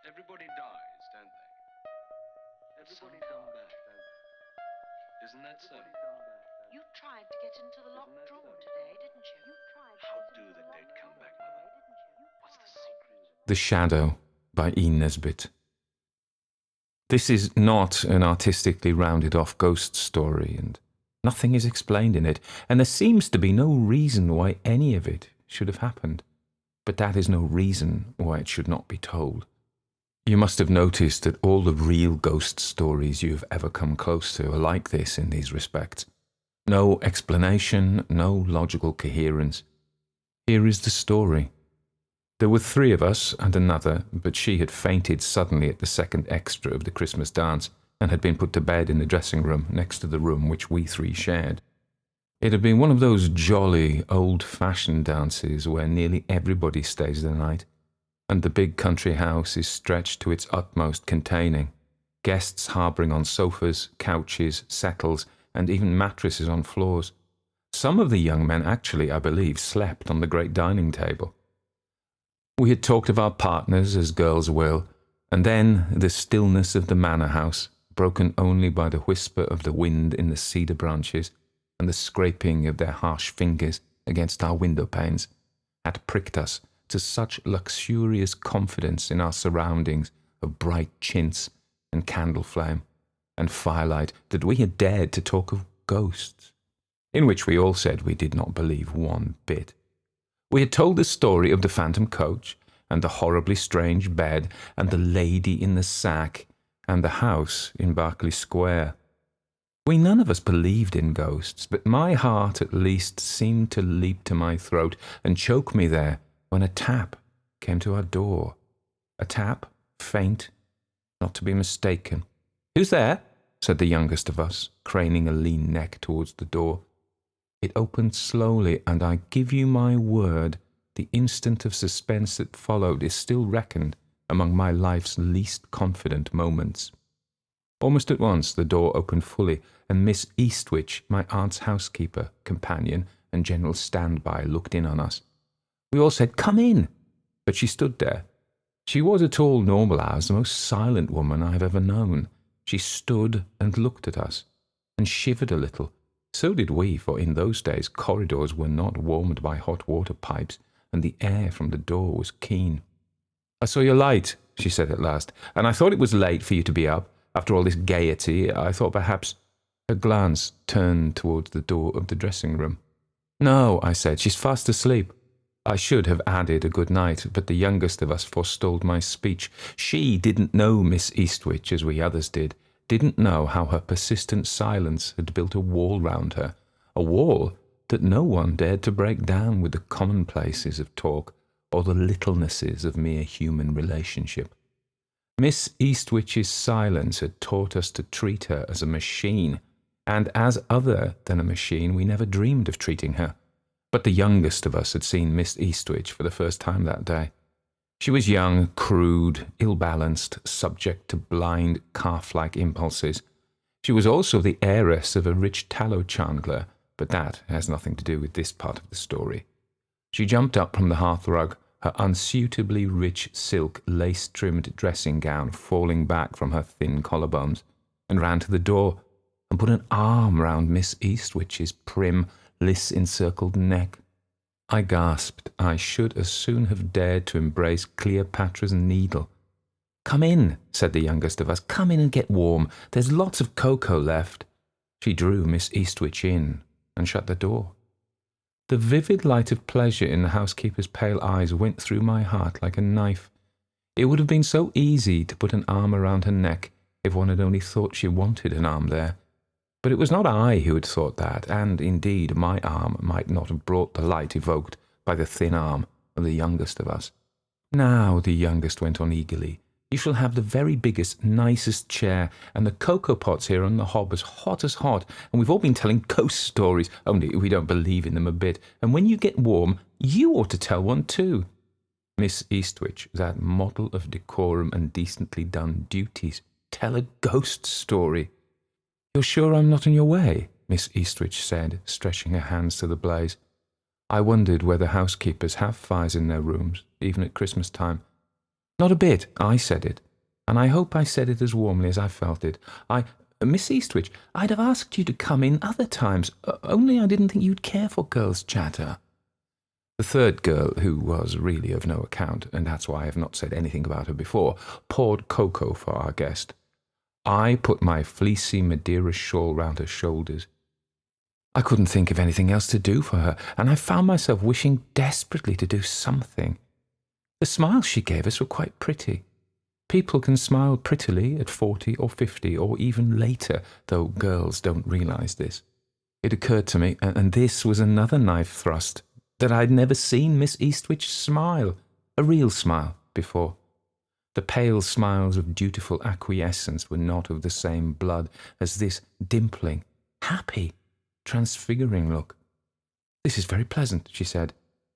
Everybody dies, don't they? Everybody come back, don't they? Isn't that so? You tried to get into the locked drawer today, didn't you? How do the dead come back, Mother? What's the secret? The Shadow by E Nesbit. This is not an artistically rounded off ghost story, and nothing is explained in it, and there seems to be no reason why any of it should have happened. But that is no reason why it should not be told. You must have noticed that all the real ghost stories you have ever come close to are like this in these respects. No explanation, no logical coherence. Here is the story. There were 3 of us and another, but she had fainted suddenly at the second extra of the Christmas dance and had been put to bed in the dressing room next to the room which we 3 shared. It had been one of those jolly, old-fashioned dances where nearly everybody stays the night, and the big country house is stretched to its utmost, containing guests harbouring on sofas, couches, settles, and even mattresses on floors. Some of the young men actually, I believe, slept on the great dining table. We had talked of our partners as girls will, and then the stillness of the manor house, broken only by the whisper of the wind in the cedar branches and the scraping of their harsh fingers against our window panes, had pricked us to such luxurious confidence in our surroundings of bright chintz and candle flame and firelight that we had dared to talk of ghosts, in which we all said we did not believe one bit. We had told the story of the phantom coach, and the horribly strange bed, and the lady in the sack, and the house in Berkeley Square. We none of us believed in ghosts, but my heart at least seemed to leap to my throat and choke me there when a tap came to our door. A tap, faint, not to be mistaken. "Who's there?" said the youngest of us, craning a lean neck towards the door. It opened slowly, and I give you my word, the instant of suspense that followed is still reckoned among my life's least confident moments. Almost at once the door opened fully, and Miss Eastwich, my aunt's housekeeper, companion, and general standby, looked in on us. We all said, "Come in," but she stood there. She was at all normal hours the most silent woman I have ever known. She stood and looked at us, and shivered a little. So did we, for in those days corridors were not warmed by hot water pipes, and the air from the door was keen. "I saw your light," she said at last, "and I thought it was late for you to be up. After all this gaiety, I thought perhaps—" Her glance turned towards the door of the dressing room. "No," I said, "she's fast asleep." I should have added a good night, but the youngest of us forestalled my speech. She didn't know Miss Eastwich as we others didn't know how her persistent silence had built a wall round her, a wall that no one dared to break down with the commonplaces of talk or the littlenesses of mere human relationship. Miss Eastwich's silence had taught us to treat her as a machine, and as other than a machine we never dreamed of treating her. But the youngest of us had seen Miss Eastwich for the first time that day. She was young, crude, ill-balanced, subject to blind, calf-like impulses. She was also the heiress of a rich tallow chandler, but that has nothing to do with this part of the story. She jumped up from the hearthrug, her unsuitably rich silk lace-trimmed dressing gown falling back from her thin collarbones, and ran to the door, and put an arm round Miss Eastwich's prim, lace-encircled neck. I gasped. I should as soon have dared to embrace Cleopatra's Needle. "Come in," said the youngest of us. "Come in and get warm. There's lots of cocoa left." She drew Miss Eastwich in and shut the door. The vivid light of pleasure in the housekeeper's pale eyes went through my heart like a knife. It would have been so easy to put an arm around her neck if one had only thought she wanted an arm there. But it was not I who had thought that, and indeed my arm might not have brought the light evoked by the thin arm of the youngest of us. "Now," the youngest went on eagerly, "you shall have the very biggest, nicest chair, and the cocoa pots here on the hob as hot, and we've all been telling ghost stories, only we don't believe in them a bit, and when you get warm, you ought to tell one too." Miss Eastwich, that model of decorum and decently done duties, tell a ghost story. "You're sure I'm not in your way?" Miss Eastwich said, stretching her hands to the blaze. I wondered whether housekeepers have fires in their rooms, even at Christmas time. Not a bit. I said it. And I hope I said it as warmly as I felt it. Miss Eastwich, I'd have asked you to come in other times, only I didn't think you'd care for girls' chatter. The third girl, who was really of no account, and that's why I have not said anything about her before, poured cocoa for our guest. I put my fleecy Madeira shawl round her shoulders. I couldn't think of anything else to do for her, and I found myself wishing desperately to do something. The smiles she gave us were quite pretty. People can smile prettily at 40 or 50 or even later, though girls don't realise this. It occurred to me, and this was another knife thrust, that I'd never seen Miss Eastwich smile, a real smile, before. The pale smiles of dutiful acquiescence were not of the same blood as this dimpling, happy, transfiguring look. "This is very pleasant," she said,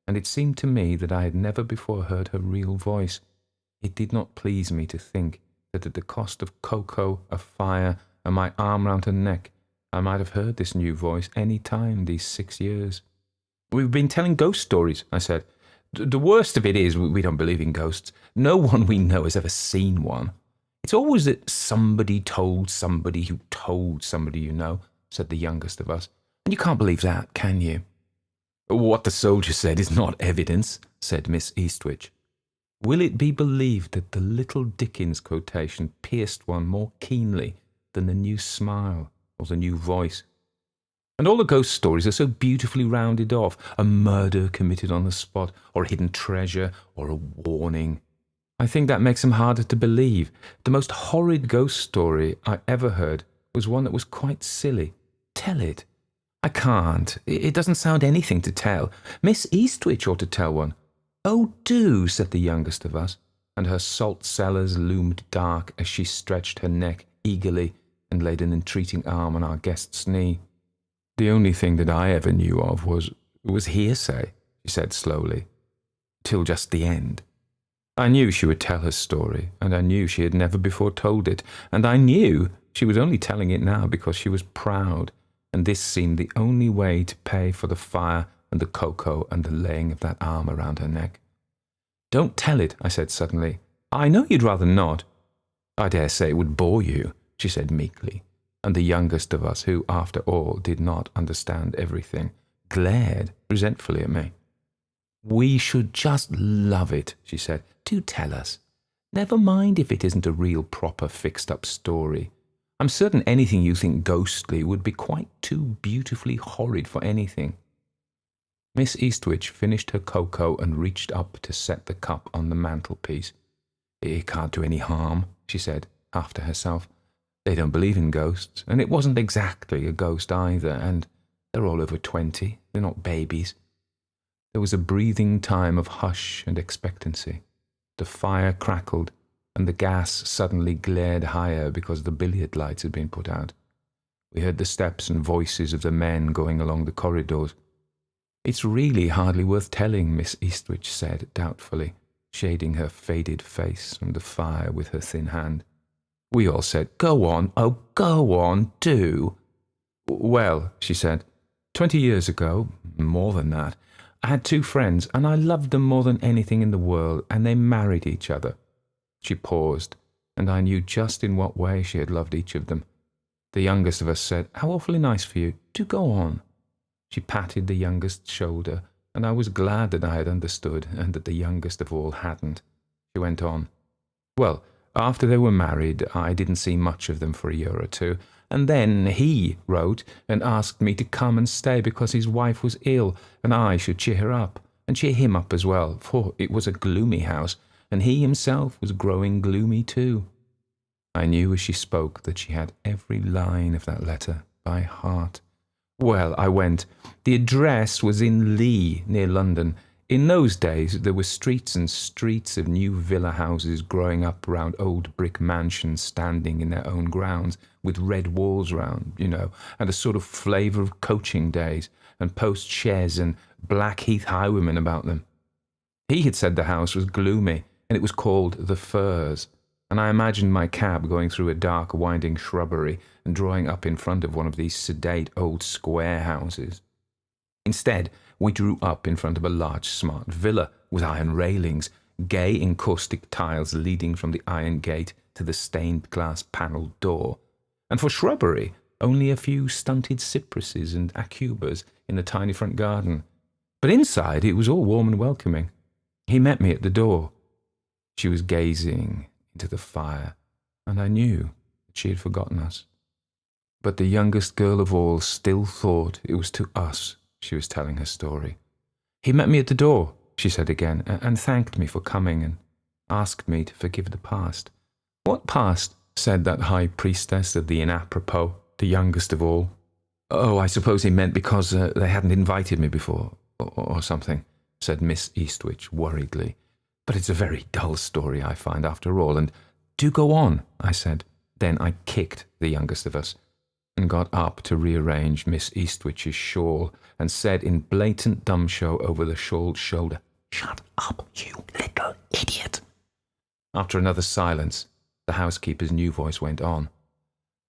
and it seemed to me that I had never before heard her real voice. It did not please me to think that at the cost of cocoa, a fire, and my arm round her neck, I might have heard this new voice any time these 6 years. "We've been telling ghost stories," I said. "The worst of it is we don't believe in ghosts. No one we know has ever seen one. It's always that somebody told somebody who told somebody you know," said the youngest of us. "And you can't believe that, can you?" "What the soldier said is not evidence," said Miss Eastwich. Will it be believed that the little Dickens quotation pierced one more keenly than the new smile or the new voice? And all the ghost stories are so beautifully rounded off, a murder committed on the spot, or a hidden treasure, or a warning. I think that makes them harder to believe. The most horrid ghost story I ever heard was one that was quite silly. Tell it. "I can't. It doesn't sound anything to tell. Miss Eastwich ought to tell one." "Oh, do," said the youngest of us, and her salt cellars loomed dark as she stretched her neck eagerly and laid an entreating arm on our guest's knee. "The only thing that I ever knew of was hearsay," she said slowly, "till just the end. I knew she would tell her story, and I knew she had never before told it, and I knew she was only telling it now because she was proud, and this seemed the only way to pay for the fire and the cocoa and the laying of that arm around her neck. "Don't tell it," I said suddenly. "I know you'd rather not." "I dare say it would bore you," she said meekly, and the youngest of us, who, after all, did not understand everything, glared resentfully at me. "We should just love it," she said. "Do tell us. Never mind if it isn't a real proper fixed-up story. I'm certain anything you think ghostly would be quite too beautifully horrid for anything." Miss Eastwich finished her cocoa and reached up to set the cup on the mantelpiece. "It can't do any harm," she said, half to herself. "They don't believe in ghosts, and it wasn't exactly a ghost either, and they're all over 20. They're not babies." There was a breathing time of hush and expectancy. The fire crackled, and the gas suddenly glared higher because the billiard lights had been put out. We heard the steps and voices of the men going along the corridors. "It's really hardly worth telling," Miss Eastwich said doubtfully, shading her faded face from the fire with her thin hand. We all said, "Go on, oh, go on, do." "Well," she said, 20 years ago, more than that, I had 2 friends, and I loved them more than anything in the world, and they married each other." She paused, and I knew just in what way she had loved each of them. The youngest of us said, "How awfully nice for you. Do go on." She patted the youngest's shoulder, and I was glad that I had understood and that the youngest of all hadn't. She went on. "Well, after they were married, I didn't see much of them for a year or 2, and then he wrote and asked me to come and stay because his wife was ill, and I should cheer her up, and cheer him up as well, for it was a gloomy house, and he himself was growing gloomy too." I knew as she spoke that she had every line of that letter by heart. "Well, I went. The address was in Lee, near London. In those days there were streets and streets of new villa houses growing up round old brick mansions standing in their own grounds, with red walls round, you know, and a sort of flavour of coaching days, and post-chaise and Blackheath highwaymen about them. He had said the house was gloomy, and it was called The Firs, and I imagined my cab going through a dark winding shrubbery and drawing up in front of one of these sedate old square houses. Instead, we drew up in front of a large smart villa with iron railings, gay encaustic tiles leading from the iron gate to the stained glass panelled door, and for shrubbery, only a few stunted cypresses and acubas in the tiny front garden. But inside it was all warm and welcoming. He met me at the door. She was gazing into the fire, and I knew that she had forgotten us. But the youngest girl of all still thought it was to us she was telling her story. "He met me at the door," she said again, "and thanked me for coming and asked me to forgive the past." "What past?" said that high priestess of the inapropos, the youngest of all. "Oh, I suppose he meant because they hadn't invited me before, or something," said Miss Eastwich worriedly. "But it's a very dull story, I find, after all, and—" "Do go on," I said. Then I kicked the youngest of us, and got up to rearrange Miss Eastwich's shawl, and said in blatant dumb show over the shawled shoulder, "Shut up, you little idiot." After another silence, the housekeeper's new voice went on.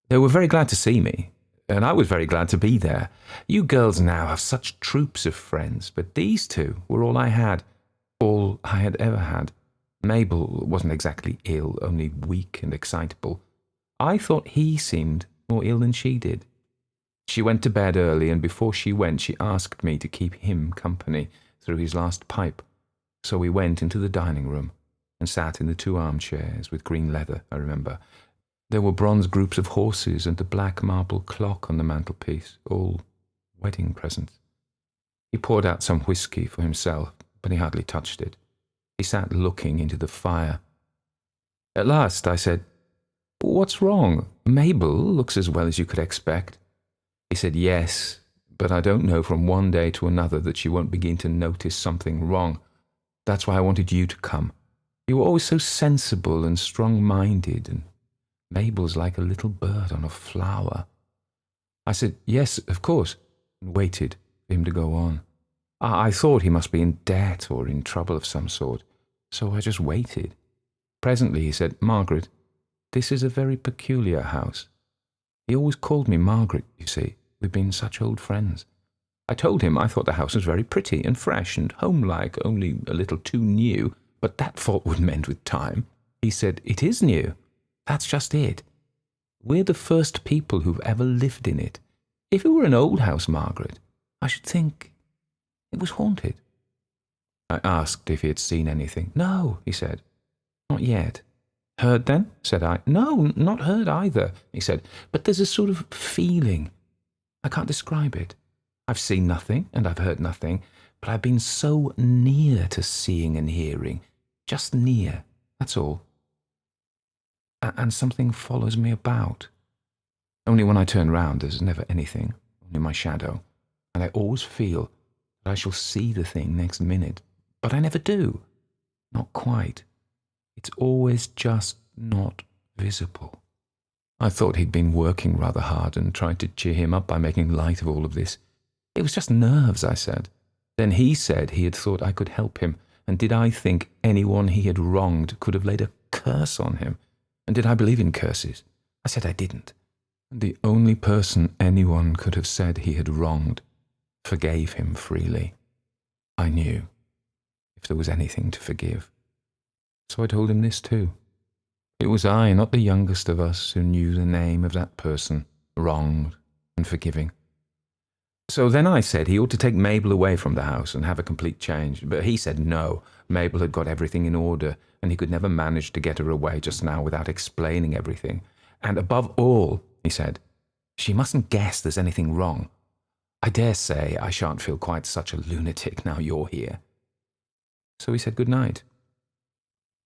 "They were very glad to see me, and I was very glad to be there. You girls now have such troops of friends, but these two were all I had ever had. Mabel wasn't exactly ill, only weak and excitable. I thought he seemed more ill than she did. She went to bed early, and before she went she asked me to keep him company through his last pipe. So we went into the dining room and sat in the 2 armchairs with green leather, I remember. There were bronze groups of horses and a black marble clock on the mantelpiece, all wedding presents. He poured out some whisky for himself, but he hardly touched it. He sat looking into the fire. At last I said, "What's wrong? Mabel looks as well as you could expect." He said, "Yes, but I don't know from one day to another that she won't begin to notice something wrong. That's why I wanted you to come. You were always so sensible and strong-minded, and Mabel's like a little bird on a flower." I said, "Yes, of course," and waited for him to go on. I thought he must be in debt or in trouble of some sort, so I just waited. Presently he said, "Margaret, this is a very peculiar house." He always called me Margaret, you see. We've been such old friends. I told him I thought the house was very pretty and fresh and homelike, only a little too new, but that fault would mend with time. He said, "It is new. That's just it. We're the first people who've ever lived in it. If it were an old house, Margaret, I should think it was haunted." I asked if he had seen anything. "No," he said, "not yet." "Heard then?" said I. "No, not heard either," he said, "but there's a sort of feeling. I can't describe it. I've seen nothing and I've heard nothing, but I've been so near to seeing and hearing. Just near, that's all. And something follows me about. Only when I turn round there's never anything, only my shadow, and I always feel that I shall see the thing next minute, but I never do. Not quite. It's always just not visible." I thought he'd been working rather hard and tried to cheer him up by making light of all of this. "It was just nerves," I said. Then he said he had thought I could help him, and did I think anyone he had wronged could have laid a curse on him? And did I believe in curses? I said I didn't. And the only person anyone could have said he had wronged forgave him freely. I knew, if there was anything to forgive. So I told him this too. It was I, not the youngest of us, who knew the name of that person, wronged and forgiving. So then I said he ought to take Mabel away from the house and have a complete change. But he said no, Mabel had got everything in order, and he could never manage to get her away just now without explaining everything. And above all, he said, she mustn't guess there's anything wrong. I dare say I shan't feel quite such a lunatic now you're here. So he said good night.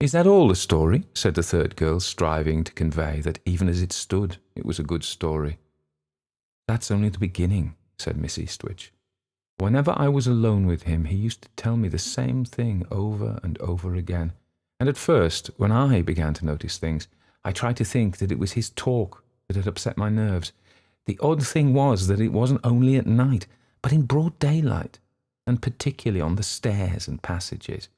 "Is that all the story?" said the third girl, striving to convey that even as it stood, it was a good story. "That's only the beginning," said Miss Eastwich. "Whenever I was alone with him, he used to tell me the same thing over and over again. And at first, when I began to notice things, I tried to think that it was his talk that had upset my nerves. The odd thing was that it wasn't only at night, but in broad daylight, and particularly on the stairs and passages.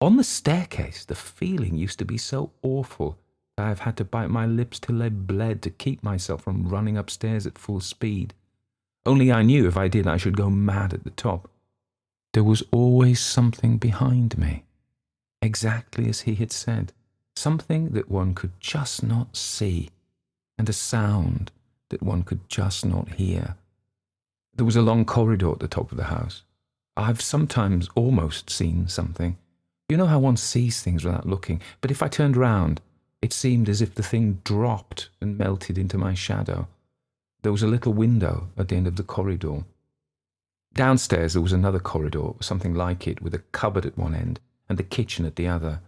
On the staircase, the feeling used to be so awful that I've had to bite my lips till they bled to keep myself from running upstairs at full speed. Only I knew if I did I should go mad at the top. There was always something behind me. exactly as he had said, something that one could just not see, and a sound that one could just not hear. There was a long corridor at the top of the house. I've sometimes almost seen something. You know how one sees things without looking, but if I turned round, it seemed as if the thing dropped and melted into my shadow. There was a little window at the end of the corridor. Downstairs there was another corridor, something like it, with a cupboard at one end and the kitchen at the other.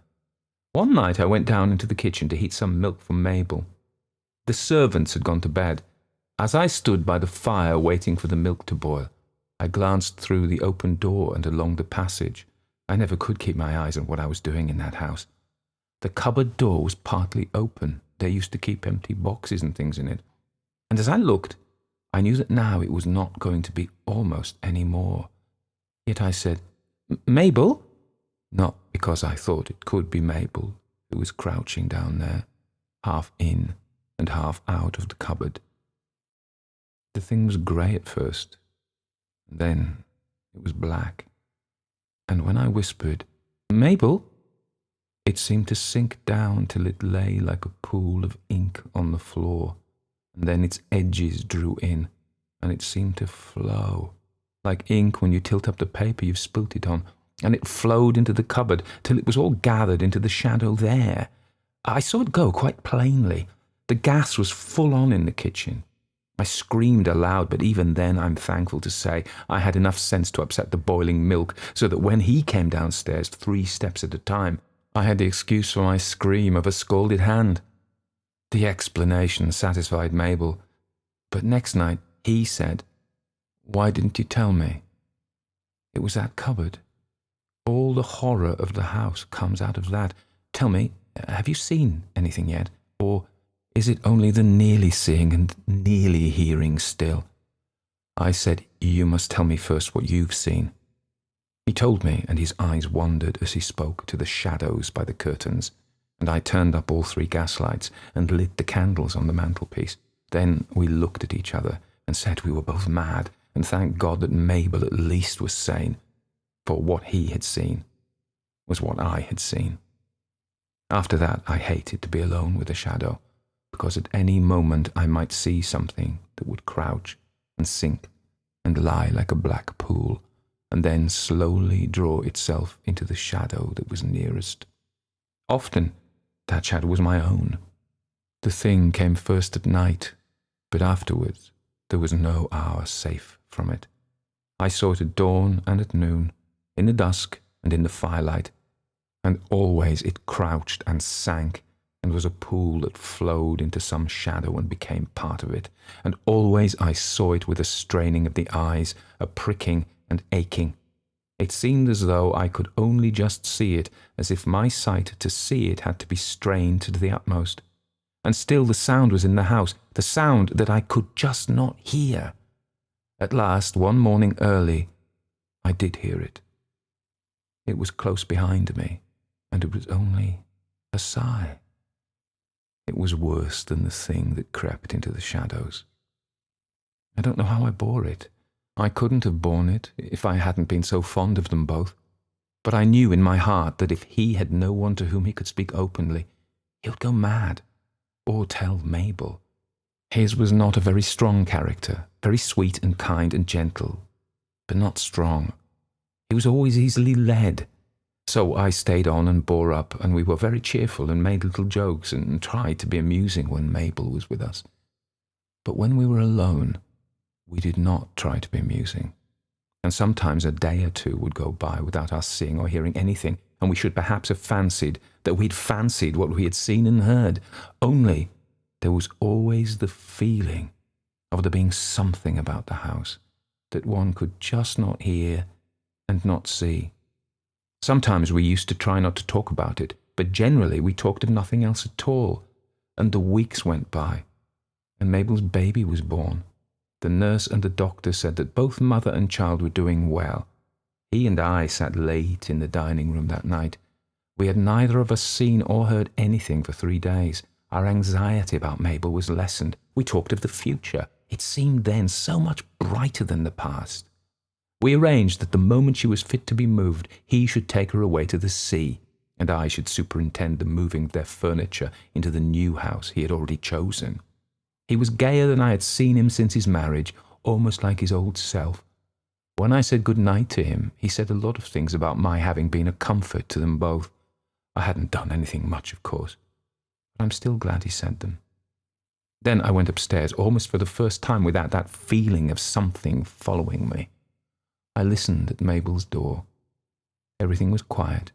One night I went down into the kitchen to heat some milk for Mabel. The servants had gone to bed. As I stood by the fire waiting for the milk to boil, I glanced through the open door and along the passage. I never could keep my eyes on what I was doing in that house. The cupboard door was partly open. They used to keep empty boxes and things in it. And as I looked, I knew that now it was not going to be almost any more. Yet I said, "Mabel?" Not because I thought it could be Mabel, who was crouching down there, half in and half out of the cupboard. The thing was grey at first, and then it was black. And when I whispered, "Mabel," it seemed to sink down till it lay like a pool of ink on the floor, and then its edges drew in, and it seemed to flow, like ink when you tilt up the paper you've spilt it on, and it flowed into the cupboard till it was all gathered into the shadow there. I saw it go quite plainly. The gas was full on in the kitchen. I screamed aloud, but even then I'm thankful to say I had enough sense to upset the boiling milk so that when he came downstairs 3 steps at a time, I had the excuse for my scream of a scalded hand. The explanation satisfied Mabel, but next night he said, "Why didn't you tell me?" It was that cupboard. All the horror of the house comes out of that. Tell me, have you seen anything yet? Or is it only the nearly seeing and nearly hearing still? I said, "You must tell me first what you've seen." He told me, and his eyes wandered as he spoke to the shadows by the curtains, and I turned up all 3 gaslights and lit the candles on the mantelpiece. Then we looked at each other and said we were both mad, and thanked God that Mabel at least was sane, for what he had seen was what I had seen. After that, I hated to be alone with a shadow, because at any moment I might see something that would crouch and sink and lie like a black pool, and then slowly draw itself into the shadow that was nearest. Often that shadow was my own. The thing came first at night, but afterwards there was no hour safe from it. I saw it at dawn and at noon, in the dusk and in the firelight, and always it crouched and sank and was a pool that flowed into some shadow and became part of it, and always I saw it with a straining of the eyes, a pricking and aching. It seemed as though I could only just see it, as if my sight to see it had to be strained to the utmost. And still the sound was in the house, the sound that I could just not hear. At last, one morning early, I did hear it. It was close behind me, and it was only a sigh. It was worse than the thing that crept into the shadows. I don't know how I bore it. I couldn't have borne it if I hadn't been so fond of them both. But I knew in my heart that if he had no one to whom he could speak openly, he would go mad, or tell Mabel. His was not a very strong character, very sweet and kind and gentle, but not strong. He was always easily led. So I stayed on and bore up, and we were very cheerful and made little jokes and tried to be amusing when Mabel was with us. But when we were alone, we did not try to be amusing. And sometimes a day or 2 would go by without us seeing or hearing anything, and we should perhaps have fancied that we'd fancied what we had seen and heard. Only there was always the feeling of there being something about the house that one could just not hear and not see. Sometimes we used to try not to talk about it, but generally we talked of nothing else at all. And the weeks went by, and Mabel's baby was born. The nurse and the doctor said that both mother and child were doing well. He and I sat late in the dining room that night. We had neither of us seen or heard anything for 3 days. Our anxiety about Mabel was lessened. We talked of the future. It seemed then so much brighter than the past. We arranged that the moment she was fit to be moved, he should take her away to the sea, and I should superintend the moving of their furniture into the new house he had already chosen. He was gayer than I had seen him since his marriage, almost like his old self. When I said good night to him, he said a lot of things about my having been a comfort to them both. I hadn't done anything much, of course, but I'm still glad he said them. Then I went upstairs, almost for the first time without that feeling of something following me. I listened at Mabel's door. Everything was quiet.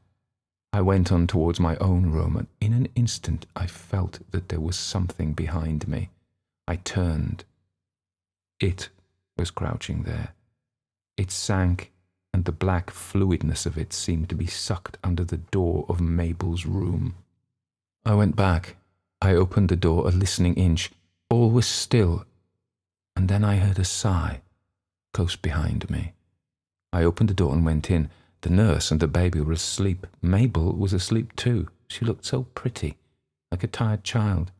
I went on towards my own room, and in an instant I felt that there was something behind me. I turned. It was crouching there. It sank, and the black fluidness of it seemed to be sucked under the door of Mabel's room. I went back. I opened the door a listening inch. All was still, and then I heard a sigh close behind me. I opened the door and went in. The nurse and the baby were asleep. Mabel was asleep too. She looked so pretty, like a tired child.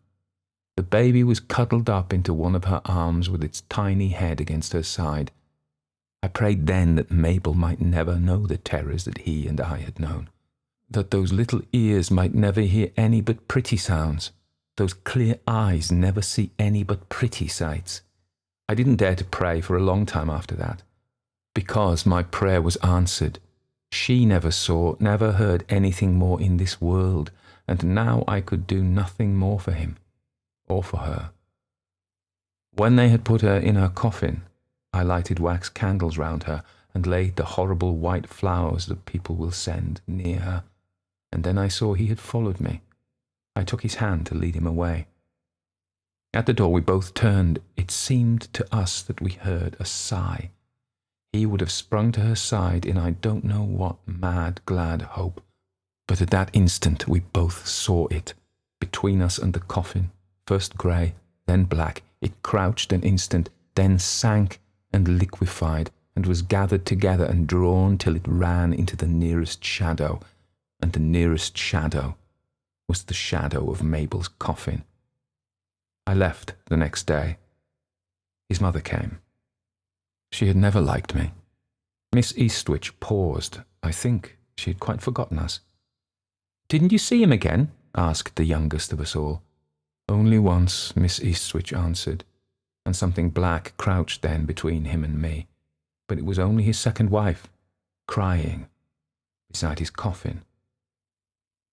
The baby was cuddled up into one of her arms with its tiny head against her side. I prayed then that Mabel might never know the terrors that he and I had known, that those little ears might never hear any but pretty sounds, those clear eyes never see any but pretty sights. I didn't dare to pray for a long time after that, because my prayer was answered. She never saw, never heard anything more in this world, and now I could do nothing more for him, or for her. When they had put her in her coffin, I lighted wax candles round her and laid the horrible white flowers that people will send near her, and then I saw he had followed me. I took his hand to lead him away. At the door we both turned. It seemed to us that we heard a sigh. He would have sprung to her side in I don't know what mad, glad hope. But at that instant we both saw it. Between us and the coffin, first grey, then black, it crouched an instant, then sank and liquefied, and was gathered together and drawn till it ran into the nearest shadow, and the nearest shadow was the shadow of Mabel's coffin. I left the next day. His mother came. She had never liked me. Miss Eastwich paused. I think she had quite forgotten us. "Didn't you see him again?" asked the youngest of us all. "Only once," Miss Eastwich answered, and something black crouched then between him and me. But it was only his second wife, crying beside his coffin.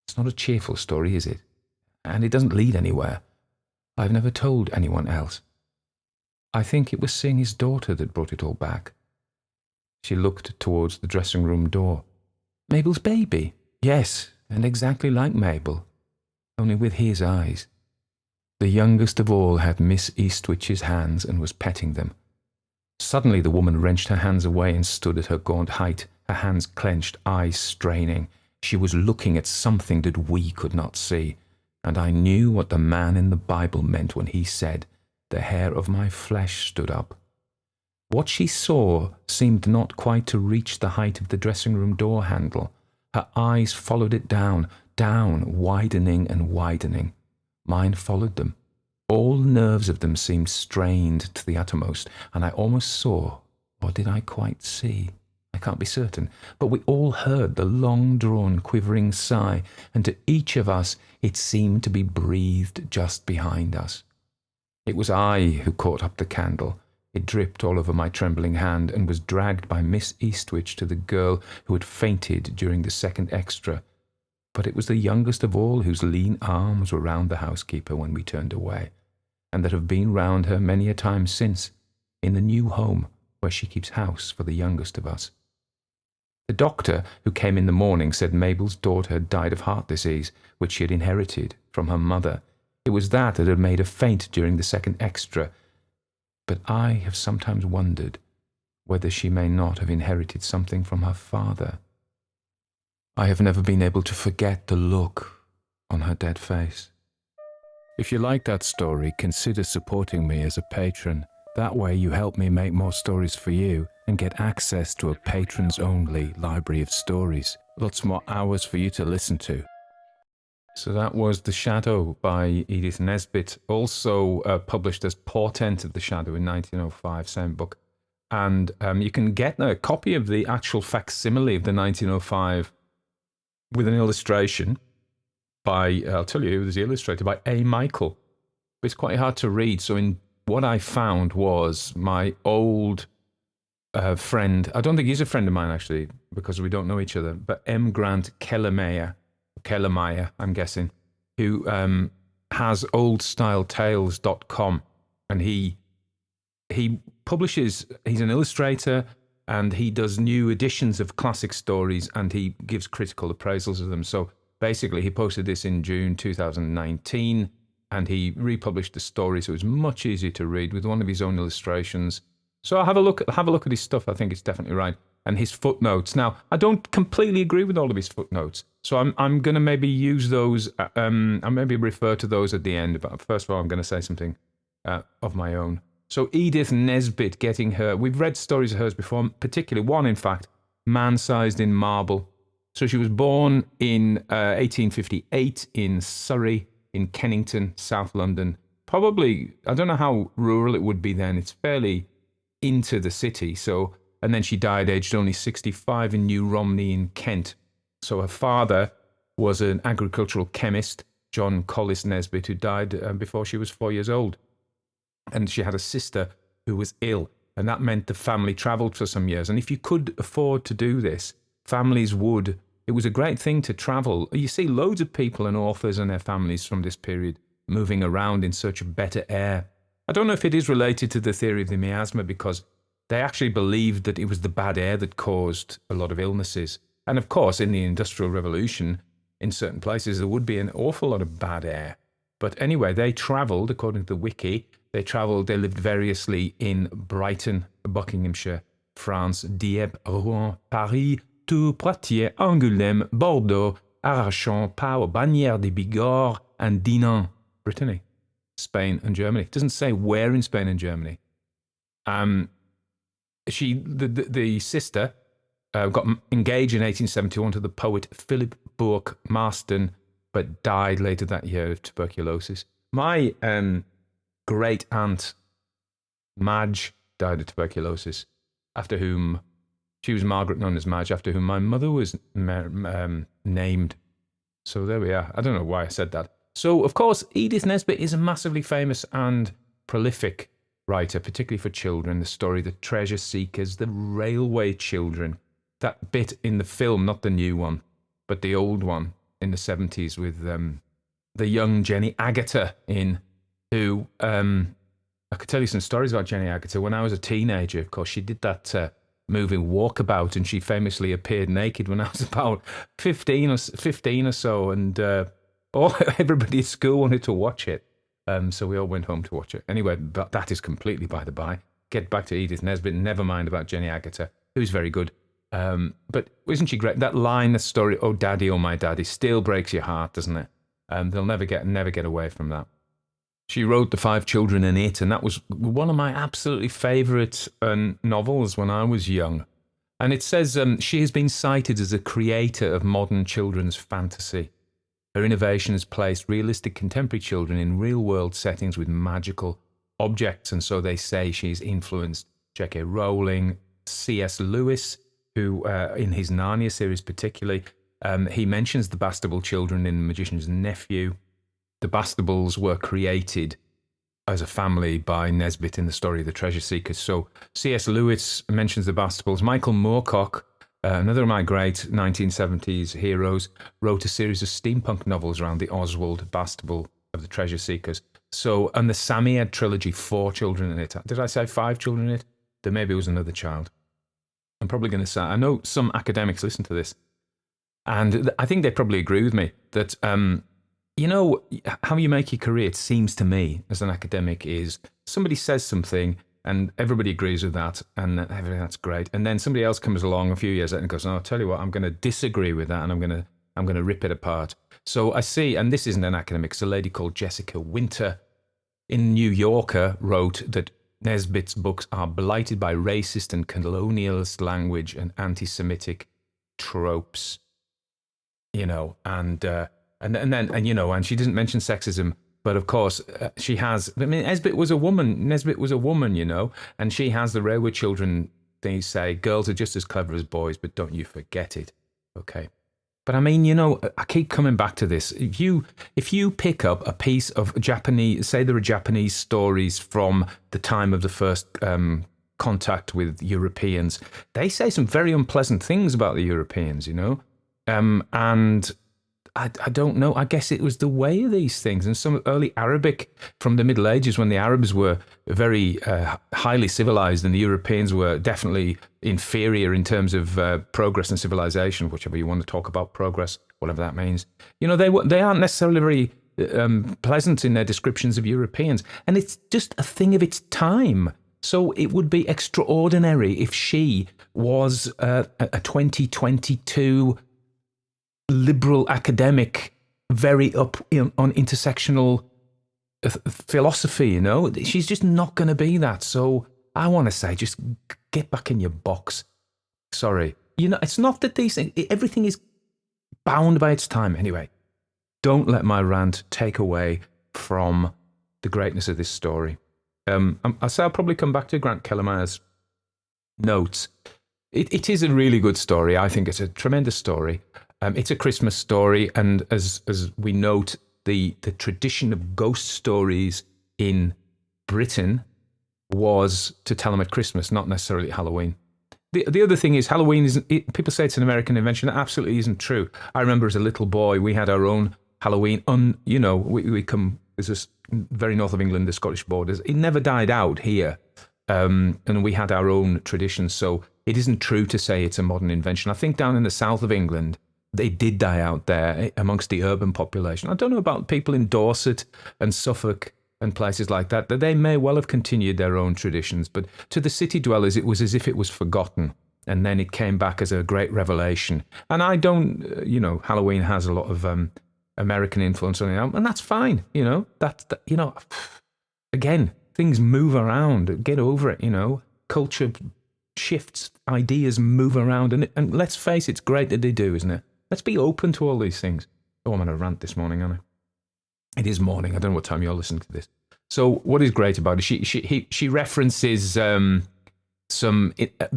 It's not a cheerful story, is it? And it doesn't lead anywhere. I've never told anyone else. I think it was seeing his daughter that brought it all back. She looked towards the dressing-room door. "Mabel's baby?" "Yes, and exactly like Mabel, only with his eyes." The youngest of all had Miss Eastwich's hands and was petting them. Suddenly the woman wrenched her hands away and stood at her gaunt height, her hands clenched, eyes straining. She was looking at something that we could not see, and I knew what the man in the Bible meant when he said, "The hair of my flesh stood up." What she saw seemed not quite to reach the height of the dressing-room door handle. Her eyes followed it down, widening and widening. Mine followed them. All the nerves of them seemed strained to the uttermost, and I almost saw, or did I quite see? I can't be certain, but we all heard the long-drawn, quivering sigh, and to each of us it seemed to be breathed just behind us. It was I who caught up the candle. It dripped all over my trembling hand and was dragged by Miss Eastwich to the girl who had fainted during the second extra. But it was the youngest of all whose lean arms were round the housekeeper when we turned away, and that have been round her many a time since, in the new home where she keeps house for the youngest of us. The doctor who came in the morning said Mabel's daughter had died of heart disease, which she had inherited from her mother. It was that had made her faint during the second extra. But I have sometimes wondered whether she may not have inherited something from her father. I have never been able to forget the look on her dead face. If you like that story, consider supporting me as a patron. That way you help me make more stories for you and get access to a patrons-only library of stories. Lots more hours for you to listen to. So that was The Shadow by Edith Nesbit, also published as Portent of the Shadow in 1905, same book. And you can get a copy of the actual facsimile of the 1905 with an illustration by, I'll tell you who was the illustrator, by A. Michael. It's quite hard to read. So what I found was my old friend, I don't think he's a friend of mine actually, because we don't know each other, but M. Grant Kellermeyer, I'm guessing, who has oldstyletales.com, and he publishes, he's an illustrator, and he does new editions of classic stories, and he gives critical appraisals of them. So basically, he posted this in June 2019, and he republished the story, so it was much easier to read with one of his own illustrations. So I'll have a look at his stuff. I think it's definitely right. And his footnotes. Now, I don't completely agree with all of his footnotes, so I'm going to maybe use those. I'll maybe refer to those at the end. But first of all, I'm going to say something of my own. So Edith Nesbit getting her. We've read stories of hers before, particularly one, in fact, Man-Sized in Marble. So she was born in 1858 in Surrey, in Kennington, South London. Probably, I don't know how rural it would be then. It's fairly into the city. So, and then she died aged only 65 in New Romney in Kent. So her father was an agricultural chemist, John Collis Nesbit, who died before she was 4 years old. And she had a sister who was ill, and that meant the family travelled for some years. And if you could afford to do this, families would. It was a great thing to travel. You see loads of people and authors and their families from this period moving around in search of better air. I don't know if it is related to the theory of the miasma, because they actually believed that it was the bad air that caused a lot of illnesses. And of course, in the Industrial Revolution, in certain places, there would be an awful lot of bad air. But anyway, they travelled, according to the wiki, they lived variously in Brighton, Buckinghamshire, France, Dieppe, Rouen, Paris, Tours, Poitiers, Angoulême, Bordeaux, Arcachon, Pau, Bagnères de Bigorre, and Dinan, Brittany, Spain and Germany. It doesn't say where in Spain and Germany. The sister got engaged in 1871 to the poet Philip Bourke Marston, but died later that year of tuberculosis. My great aunt Madge died of tuberculosis, after whom she was Margaret, known as Madge, after whom my mother was named. So there we are. I don't know why I said that. So, of course, Edith Nesbit is a massively famous and prolific writer, particularly for children. The story, The Treasure Seekers, The Railway Children, that bit in the film, not the new one, but the old one in the 70s with the young Jenny Agutter in, who, I could tell you some stories about Jenny Agutter. When I was a teenager, of course, she did that movie Walkabout, and she famously appeared naked when I was about 15 or so, and everybody at school wanted to watch it. So we all went home to watch it. Anyway, but that is completely by the by. Get back to Edith Nesbit, never mind about Jenny Agutter, who's very good. But isn't she great? That line, the story, oh daddy, oh my daddy, still breaks your heart, doesn't it? They'll never get away from that. She wrote The Five Children in It, and that was one of my absolutely favourite novels when I was young. And it says she has been cited as a creator of modern children's fantasy. Her innovation has placed realistic contemporary children in real-world settings with magical objects, and so they say she's influenced J.K. Rowling, C.S. Lewis, who, in his Narnia series particularly, he mentions the Bastable children in Magician's Nephew. The Bastables were created as a family by Nesbit in the story of The Treasure Seekers. So C.S. Lewis mentions the Bastables. Michael Moorcock, another of my great 1970s heroes, wrote a series of steampunk novels around the Oswald Bastable of The Treasure Seekers. So, and the Samiad trilogy, 4 children in it. Did I say 5 children in it? There maybe was another child. I'm probably going to say, I know some academics listen to this, and I think they probably agree with me that, you know, how you make your career, it seems to me, as an academic, is somebody says something and everybody agrees with that and everything, that's great. And then somebody else comes along a few years later and goes, oh, I'll tell you what, I'm going to disagree with that and I'm going to rip it apart. So I see, and this isn't an academic, it's a lady called Jessica Winter in New Yorker wrote that Nesbit's books are blighted by racist and colonialist language and anti-Semitic tropes, you know, and you know, and she didn't mention sexism, but of course she has. I mean, Nesbit was a woman, you know, and she has the Railway Children. They say girls are just as clever as boys, but don't you forget it. Okay, But I mean, I keep coming back to this. If you pick up a piece of Japanese, say there are Japanese stories from the time of the first contact with Europeans, they say some very unpleasant things about the Europeans, and I don't know. I guess it was the way of these things. And some early Arabic from the Middle Ages, when the Arabs were very highly civilized and the Europeans were definitely inferior in terms of progress and civilization, whichever you want to talk about progress, whatever that means. They aren't necessarily very pleasant in their descriptions of Europeans. And it's just a thing of its time. So it would be extraordinary if she was a 2022 liberal academic, very up on intersectional philosophy, She's just not going to be that. So I want to say, just get back in your box. Sorry. It's not that these things, everything is bound by its time. Anyway, don't let my rant take away from the greatness of this story. I'll probably come back to Grant Kellermeyer's notes. It is a really good story. I think it's a tremendous story. It's a Christmas story, and as we note, the tradition of ghost stories in Britain was to tell them at Christmas, not necessarily at Halloween. The other thing is, Halloween people say it's an American invention. That absolutely isn't true. I remember as a little boy, we had our own Halloween. We come, this is very north of England, the Scottish borders. It never died out here, and we had our own traditions. So it isn't true to say it's a modern invention. I think down in the south of England, they did die out there amongst the urban population. I don't know about people in Dorset and Suffolk and places like that. They may well have continued their own traditions, but to the city dwellers, it was as if it was forgotten. And then it came back as a great revelation. And I don't, Halloween has a lot of American influence on it, and that's fine. Again, things move around. Get over it, Culture shifts, ideas move around. And let's face it, it's great that they do, isn't it? Let's be open to all these things. Oh, I'm on a rant this morning, aren't I? It is morning. I don't know what time you're listening to this. So what is great about it, she references the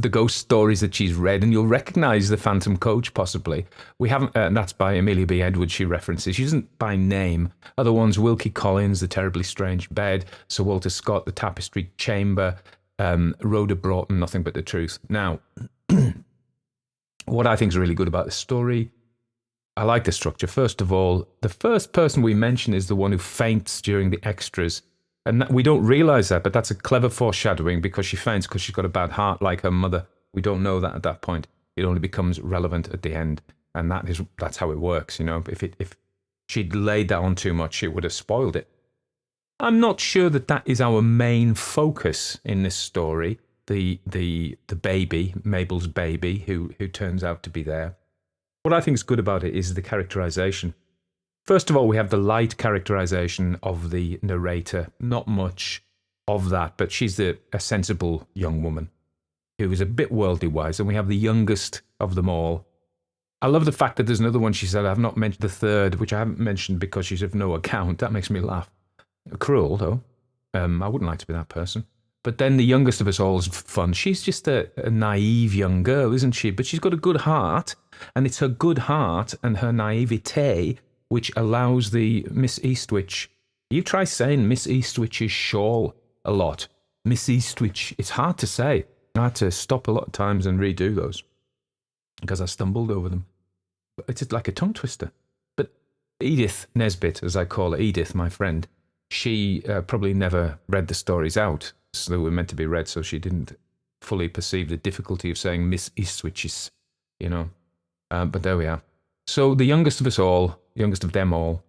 ghost stories that she's read, and you'll recognise The Phantom Coach, possibly. We haven't, that's by Amelia B. Edwards she references. She doesn't by name. Other ones, Wilkie Collins, The Terribly Strange Bed, Sir Walter Scott, The Tapestry Chamber, Rhoda Broughton, Nothing But the Truth. Now, what I think is really good about this story, I like the structure. First of all, the first person we mention is the one who faints during the extras. And we don't realise that, but that's a clever foreshadowing, because she faints because she's got a bad heart like her mother. We don't know that at that point. It only becomes relevant at the end. And that's how it works, If she'd laid that on too much, it would have spoiled it. I'm not sure that is our main focus in this story. The baby, Mabel's baby, who turns out to be there. What I think is good about it is the characterization. First of all, we have the light characterization of the narrator. Not much of that, but she's a sensible young woman who is a bit worldly wise, and we have the youngest of them all. I love the fact that there's another one she said, I've not mentioned the third, which I haven't mentioned because she's of no account. That makes me laugh. Cruel, though. I wouldn't like to be that person. But then the youngest of us all is fun. She's just a naive young girl, isn't she? But she's got a good heart, and it's her good heart and her naivete which allows the Miss Eastwich. You try saying Miss Eastwich's shawl a lot. Miss Eastwich. It's hard to say. I had to stop a lot of times and redo those because I stumbled over them. But it's like a tongue twister. But Edith Nesbit, as I call her, Edith, my friend, she probably never read the stories out. So they were meant to be read, so she didn't fully perceive the difficulty of saying Miss Eastwich's, but there we are. So the youngest of us all, youngest of them all,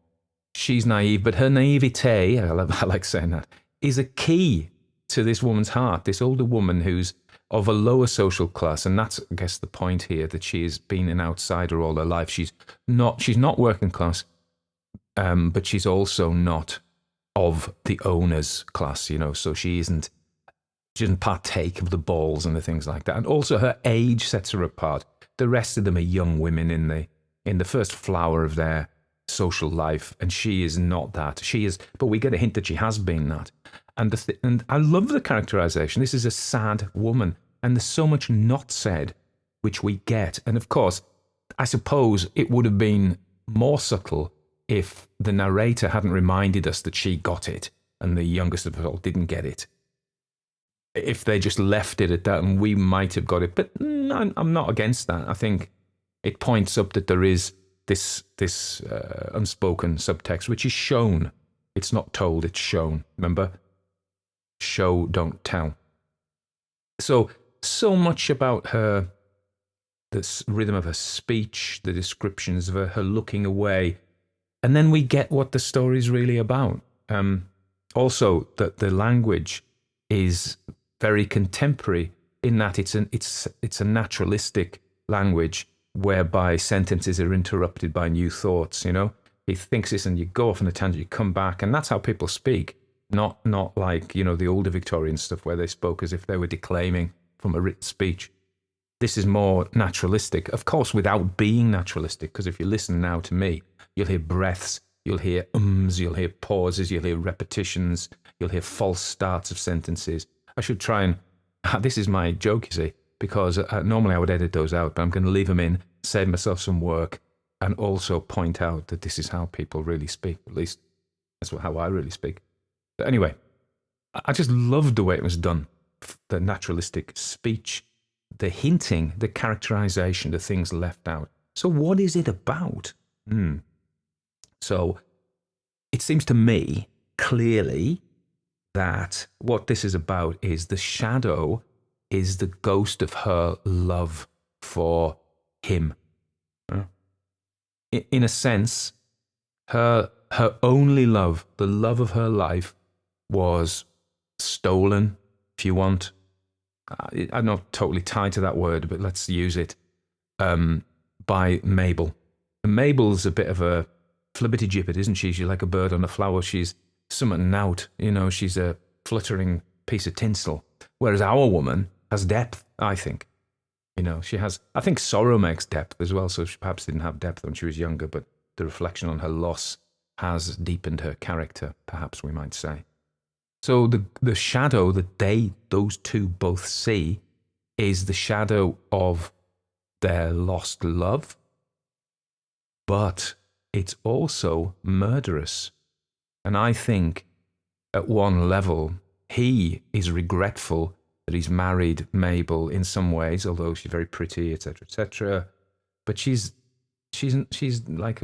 she's naive, but her naivete, I like saying that, is a key to this woman's heart, this older woman who's of a lower social class. And that's, I guess, the point here, that she has been an outsider all her life. She's not working class, but she's also not of the owner's class, so she doesn't partake of the balls and the things like that. And also her age sets her apart. The rest of them are young women in the first flower of their social life, and she is not that. She is, but we get a hint that she has been that. And I love the characterization. This is a sad woman, and there's so much not said, which we get. And of course, I suppose it would have been more subtle if the narrator hadn't reminded us that she got it and the youngest of us all didn't get it. If they just left it at that, and we might have got it. But I'm not against that. I think it points up that there is this unspoken subtext, which is shown. It's not told, it's shown. Remember? Show, don't tell. So much about her, the rhythm of her speech, the descriptions of her looking away. And then we get what the story's really about. Also, that the language is very contemporary in that it's a naturalistic language whereby sentences are interrupted by new thoughts, you know? He thinks this and you go off on a tangent, you come back, and that's how people speak. Not like, you know, the older Victorian stuff where they spoke as if they were declaiming from a written speech. This is more naturalistic, of course, without being naturalistic, because if you listen now to me, you'll hear breaths, you'll hear ums, you'll hear pauses, you'll hear repetitions, you'll hear false starts of sentences. I should try and, this is my joke, you see, because normally I would edit those out, but I'm going to leave them in, save myself some work, and also point out that this is how people really speak. At least that's how I really speak. But anyway, I just loved the way it was done. The naturalistic speech, the hinting, the characterization, the things left out. So what is it about? So it seems to me clearly that what this is about is the shadow is the ghost of her love for him. In a sense, her only love, the love of her life, was stolen, if you want. I'm not totally tied to that word, but let's use it, by Mabel. And Mabel's a bit of a flibbity-gibbet, isn't she? She's like a bird on a flower. She's something out, you know, she's a fluttering piece of tinsel. Whereas our woman has depth, I think. You know, she has, I think sorrow makes depth as well, so she perhaps didn't have depth when she was younger, but the reflection on her loss has deepened her character, perhaps we might say. So the shadow that those two both see is the shadow of their lost love, but it's also murderous. And I think at one level, he is regretful that he's married Mabel in some ways, although she's very pretty, etc., etc. But she's like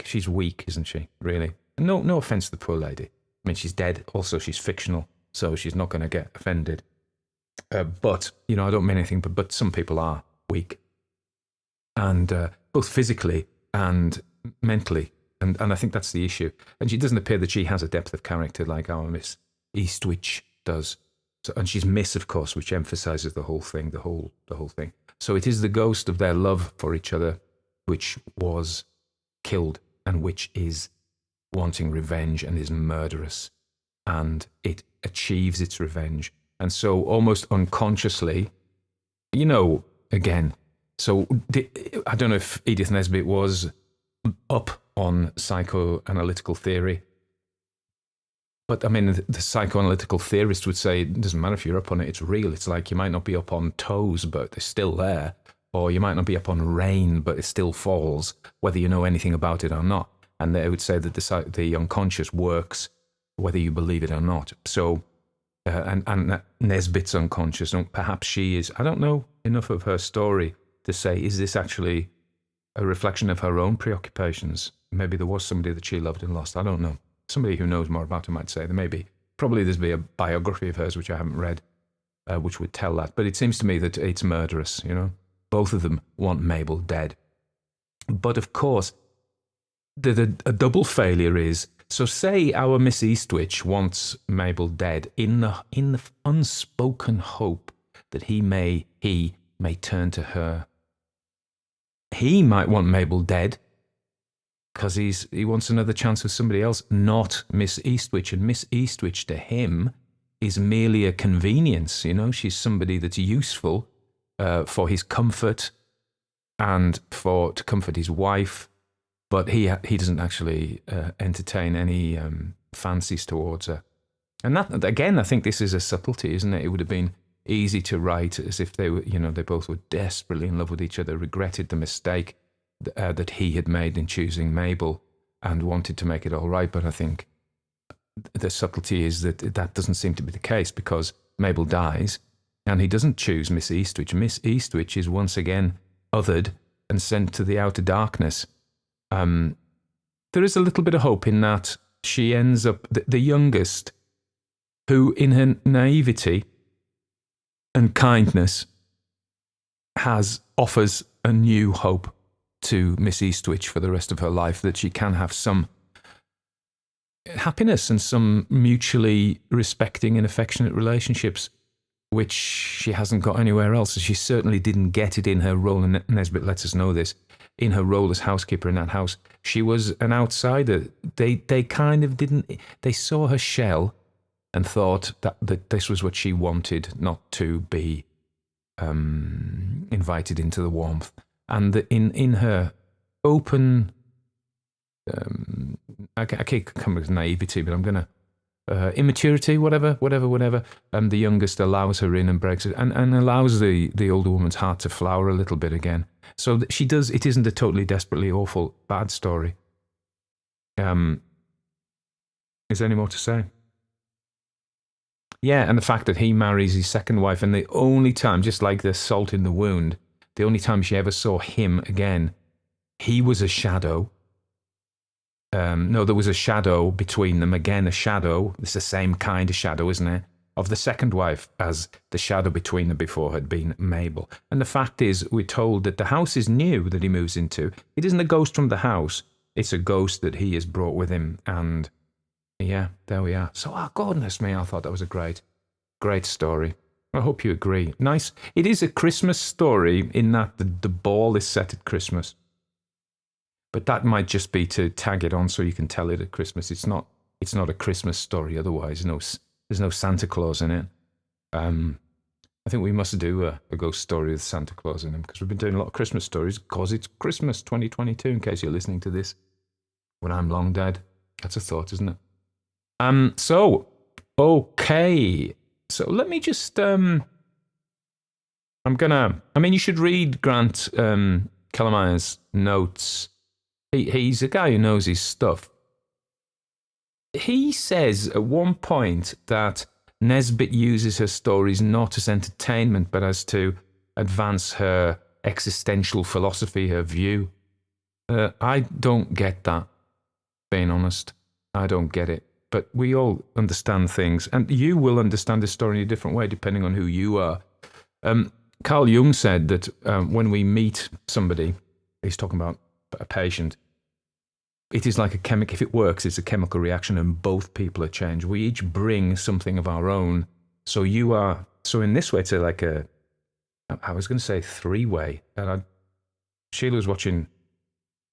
she's weak, isn't she? Really? No offense to the poor lady. I mean, she's dead. Also, she's fictional, so she's not going to get offended. But you know, I don't mean anything. But some people are weak, and both physically and mentally, and I think that's the issue. And it doesn't appear that she has a depth of character like our Miss Eastwich does. So, and she's Miss, of course, which emphasizes the whole thing, the whole thing. So it is the ghost of their love for each other, which was killed, and which is wanting revenge and is murderous, and it achieves its revenge. And so almost unconsciously, you know, again, so I don't know if Edith Nesbit was up on psychoanalytical theory, but I mean, the psychoanalytical theorists would say it doesn't matter if you're up on it, it's real. It's like you might not be up on toes, but they're still there, or you might not be up on rain, but it still falls, whether you know anything about it or not. And they would say that the unconscious works whether you believe it or not. So, and Nesbit's unconscious, and perhaps she is, I don't know enough of her story to say, is this actually a reflection of her own preoccupations? Maybe there was somebody that she loved and lost. I don't know. Somebody who knows more about it might say there may be. Probably there's be a biography of hers, which I haven't read, which would tell that. But it seems to me that it's murderous, you know. Both of them want Mabel dead. But of course, a double failure is, so say our Miss Eastwich wants Mabel dead in the unspoken hope that he may turn to her. He might want Mabel dead because he wants another chance with somebody else, not Miss Eastwich. And Miss Eastwich to him is merely a convenience, you know. She's somebody that's useful for his comfort and to comfort his wife. But he doesn't actually entertain any fancies towards her. And that, again, I think this is a subtlety, isn't it? It would have been easy to write as if they were, you know, they both were desperately in love with each other, regretted the mistake, that he had made in choosing Mabel and wanted to make it all right. But I think the subtlety is that that doesn't seem to be the case, because Mabel dies and he doesn't choose Miss Eastwich. Miss Eastwich is once again othered and sent to the outer darkness. There is a little bit of hope in that she ends up the youngest, who in her naivety and kindness offers a new hope to Miss Eastwich for the rest of her life, that she can have some happiness and some mutually respecting and affectionate relationships, which she hasn't got anywhere else. She certainly didn't get it in her role, and Nesbit lets us know this, in her role as housekeeper in that house. She was an outsider. They kind of didn't, they saw her shell and thought that this was what she wanted, not to be invited into the warmth. And in her open, I can't come with naivety, but I'm going to, immaturity, whatever, the youngest allows her in and breaks it, and allows the older woman's heart to flower a little bit again. So she does, it isn't a totally desperately awful, bad story. Is there any more to say? Yeah, and the fact that he marries his second wife, and the only time, just like the salt in the wound, the only time she ever saw him again, he was a shadow. No, there was a shadow between them. Again, a shadow. It's the same kind of shadow, isn't it? Of the second wife, as the shadow between them before had been Mabel. And the fact is, we're told that the house is new that he moves into. It isn't a ghost from the house. It's a ghost that he has brought with him. And yeah, there we are. So, goodness me, I thought that was a great story. I hope you agree. Nice. It is a Christmas story in that the ball is set at Christmas. But that might just be to tag it on so you can tell it at Christmas. It's not a Christmas story otherwise. There's no Santa Claus in it. I think we must do a ghost story with Santa Claus in them, because we've been doing a lot of Christmas stories because it's Christmas 2022, in case you're listening to this when I'm long dead. That's a thought, isn't it? Okay. So let me just, you should read Grant Kellermeyer's notes. He's a guy who knows his stuff. He says at one point that Nesbit uses her stories not as entertainment, but as to advance her existential philosophy, her view. I don't get that, being honest. I don't get it. But we all understand things, and you will understand a story in a different way depending on who you are. Carl Jung said that when we meet somebody, he's talking about a patient, it is like a chemical, if it works, it's a chemical reaction, and both people are changed. We each bring something of our own. So in this way, it's like I was going to say three-way. And Sheila was watching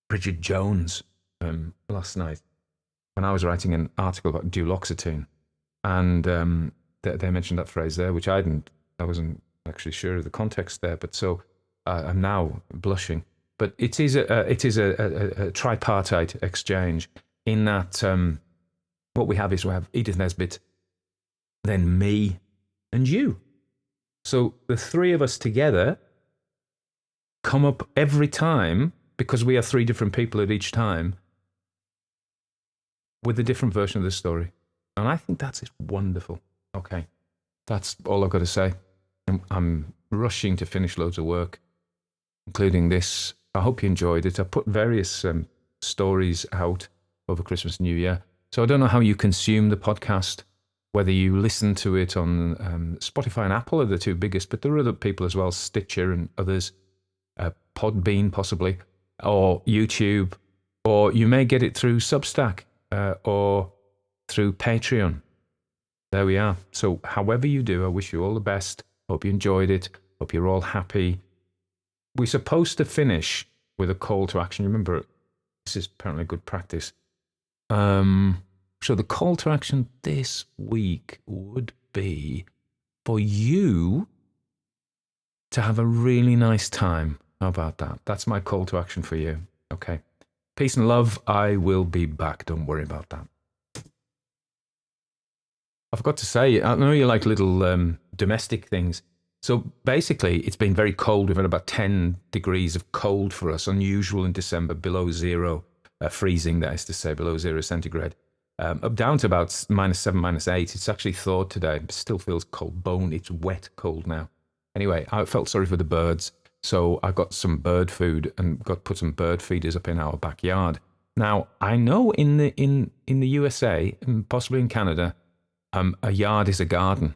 Bridget Jones last night when I was writing an article about duloxetine. And they mentioned that phrase there, which I wasn't actually sure of the context there, but so I'm now blushing. But it is a tripartite exchange in that what we have Edith Nesbit, then me, and you. So the three of us together come up every time, because we are three different people at each time, with a different version of the story. And I think that's wonderful. Okay, that's all I've got to say. I'm rushing to finish loads of work, including this. I hope you enjoyed it. I put various stories out over Christmas and New Year. So I don't know how you consume the podcast, whether you listen to it on Spotify and Apple are the two biggest, but there are other people as well, Stitcher and others, Podbean possibly, or YouTube, or you may get it through Substack or through Patreon. There we are. So however you do, I wish you all the best. Hope you enjoyed it. Hope you're all happy. We're supposed to finish with a call to action. Remember, this is apparently good practice. So the call to action this week would be for you to have a really nice time. How about that? That's my call to action for you. Okay. Peace and love. I will be back. Don't worry about that. I forgot to say, I know you like little domestic things. So basically, it's been very cold. We've had about 10 degrees of cold for us, unusual in December, below zero, freezing, that is to say, below 0 centigrade. Up down to about -7, -8. It's actually thawed today. It still feels cold bone. It's wet cold now. Anyway, I felt sorry for the birds, so I got some bird food and put some bird feeders up in our backyard. Now, I know in the USA, and possibly in Canada, a yard is a garden.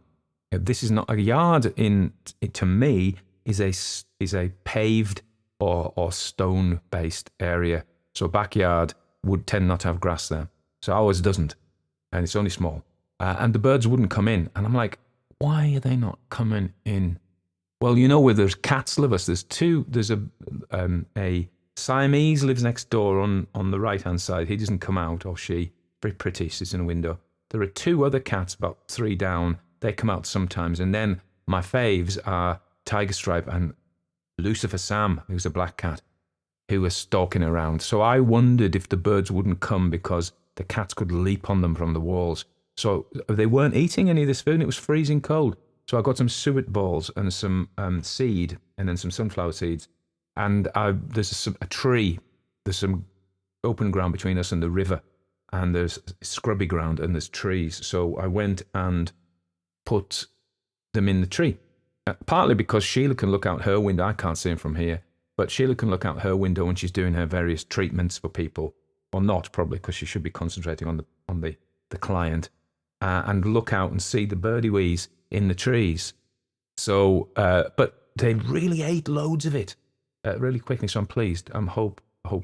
This is not a yard. To me, is a paved or stone based area. So a backyard would tend not to have grass there. So ours doesn't, and it's only small. And the birds wouldn't come in, and I'm like, why are they not coming in? Well, you know where there's cats live us. There's two. There's a Siamese lives next door on the right hand side. He doesn't come out, or she. Very pretty. Sits in a window. There are two other cats about 3 down. They come out sometimes. And then my faves are Tiger Stripe and Lucifer Sam, who's a black cat, who are stalking around. So I wondered if the birds wouldn't come because the cats could leap on them from the walls. So they weren't eating any of this food, and it was freezing cold. So I got some suet balls and some seed, and then some sunflower seeds. And there's a tree. There's some open ground between us and the river, and there's scrubby ground and there's trees. So I went and put them in the tree, partly because Sheila can look out her window. I can't see them from here, but Sheila can look out her window when she's doing her various treatments for people, or not probably, because she should be concentrating on the client, and look out and see the birdie-wees in the trees. So, but they really ate loads of it really quickly. So I'm pleased. I hope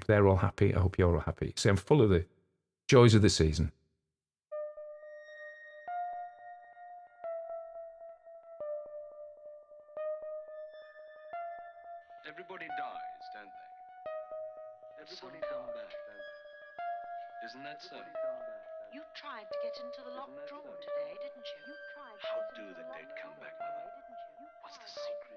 they're all happy. I hope you're all happy. See, I'm full of the joys of the season. Everybody dies, don't they? Everybody come back, don't they? Isn't that so? You tried to get into the locked drawer today, didn't you? How do the dead come back, Mother? What's the secret?